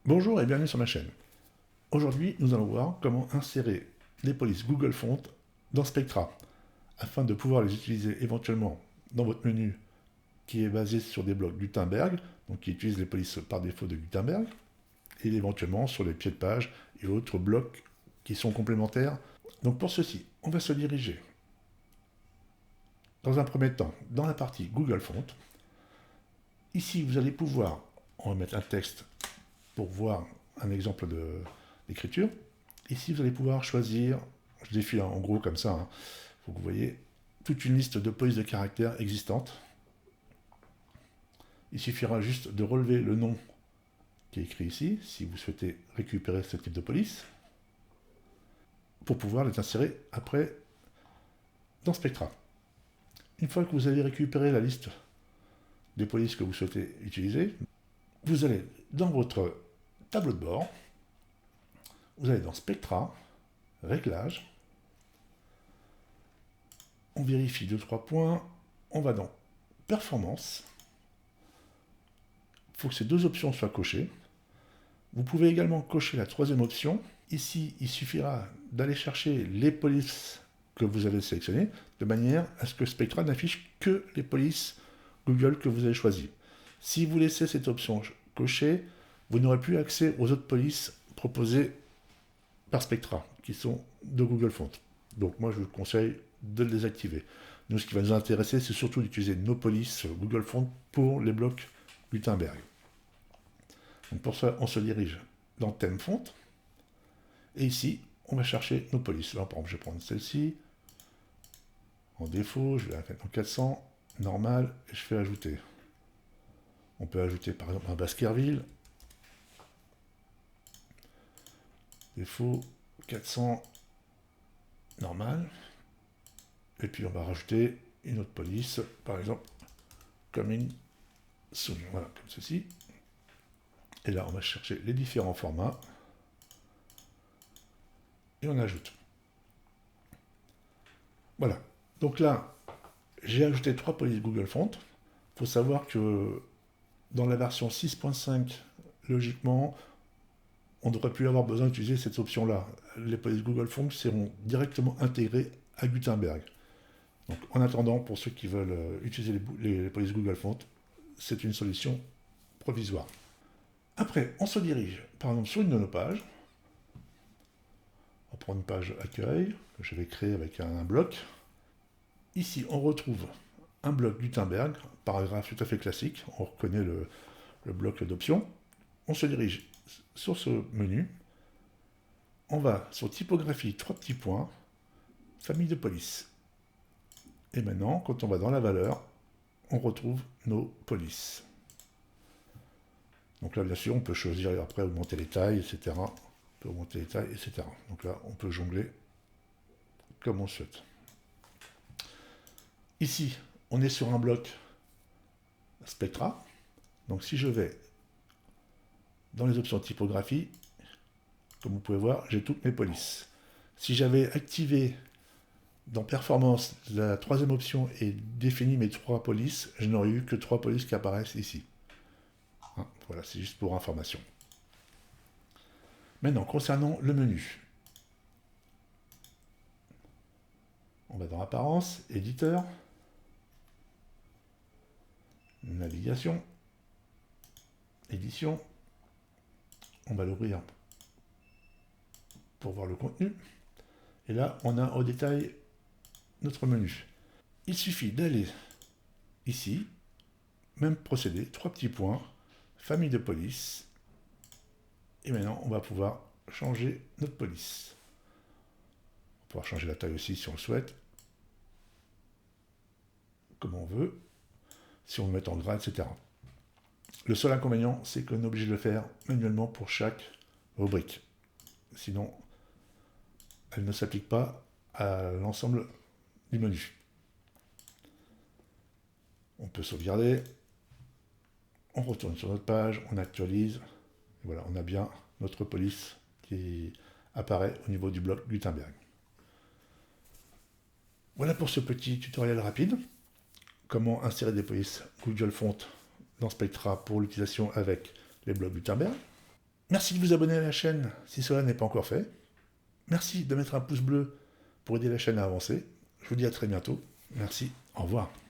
Bonjour et bienvenue sur ma chaîne. Aujourd'hui, nous allons voir comment insérer les polices Google Fonts dans Spectra, afin de pouvoir les utiliser éventuellement dans votre menu qui est basé sur des blocs Gutenberg, donc qui utilise les polices par défaut de Gutenberg, et éventuellement sur les pieds de page et autres blocs qui sont complémentaires. Donc pour ceci, on va se diriger dans un premier temps dans la partie Google Fonts. Ici, vous allez pouvoir, on va mettre un texte pour voir un exemple d'écriture. Ici, vous allez pouvoir choisir, je défile en gros comme ça, pour que vous voyez toute une liste de polices de caractères existantes. Il suffira juste de relever le nom qui est écrit ici, si vous souhaitez récupérer ce type de police, pour pouvoir les insérer après dans Spectra. Une fois que vous avez récupéré la liste des polices que vous souhaitez utiliser, vous allez dans votre tableau de bord, vous allez dans Spectra, Réglages, on vérifie 2-3 points, on va dans Performance, il faut que ces deux options soient cochées. Vous pouvez également cocher la troisième option. Ici, il suffira d'aller chercher les polices que vous avez sélectionnées, de manière à ce que Spectra n'affiche que les polices Google que vous avez choisies. Si vous laissez cette option cochée, vous n'aurez plus accès aux autres polices proposées par Spectra, qui sont de Google Fonts. Donc moi, je vous conseille de le désactiver. Nous, ce qui va nous intéresser, c'est surtout d'utiliser nos polices Google Fonts pour les blocs Gutenberg. Donc pour ça, on se dirige dans Thème Font. Et ici, on va chercher nos polices. Là, par exemple, je vais prendre celle-ci. En défaut, je vais la mettre en 400. Normal, et je fais ajouter. On peut ajouter par exemple un Baskerville. Défaut 400. Normal. Et puis on va rajouter une autre police, par exemple, Coming Soon. Voilà, comme ceci. Et là, on va chercher les différents formats. Et on ajoute. Voilà. Donc là, j'ai ajouté 3 polices Google Fonts. Il faut savoir que dans la version 6.5, logiquement, on ne devrait plus avoir besoin d'utiliser cette option-là. Les polices Google Fonts seront directement intégrées à Gutenberg. Donc en attendant, pour ceux qui veulent utiliser les polices Google Fonts, c'est une solution provisoire. Après, on se dirige, par exemple, sur une de nos pages. On va prendre une page accueil, que je vais créer avec un bloc. Ici, on retrouve un bloc Gutenberg, paragraphe tout à fait classique. On reconnaît le bloc d'options. On se dirige sur ce menu. On va sur typographie, 3 petits points, famille de polices. Et maintenant, quand on va dans la valeur, on retrouve nos polices. Donc là, bien sûr, on peut choisir après augmenter les tailles, etc. On peut augmenter les tailles, etc. Donc là, on peut jongler comme on souhaite. Ici, on est sur un bloc Spectra. Donc si je vais dans les options typographie, comme vous pouvez voir, j'ai toutes mes polices. Si j'avais activé dans Performance la troisième option et défini mes 3 polices, je n'aurais eu que 3 polices qui apparaissent ici. Voilà, c'est juste pour information. Maintenant, concernant le menu, on va dans Apparence, Éditeur, Navigation, Édition. On va l'ouvrir pour voir le contenu. Et là, on a au détail notre menu. Il suffit d'aller ici, même procédé, 3 petits points, famille de police. Et maintenant, on va pouvoir changer notre police. On va pouvoir changer la taille aussi si on le souhaite, comme on veut, si on le met en gras, etc. Le seul inconvénient, c'est qu'on est obligé de le faire manuellement pour chaque rubrique. Sinon, elle ne s'applique pas à l'ensemble du menu. On peut sauvegarder, on retourne sur notre page, on actualise, et voilà, on a bien notre police qui apparaît au niveau du bloc Gutenberg. Voilà pour ce petit tutoriel rapide. Comment insérer des polices Google Fonts dans Spectra pour l'utilisation avec les blocs Gutenberg. Merci de vous abonner à la chaîne si cela n'est pas encore fait. Merci de mettre un pouce bleu pour aider la chaîne à avancer. Je vous dis à très bientôt. Merci, au revoir.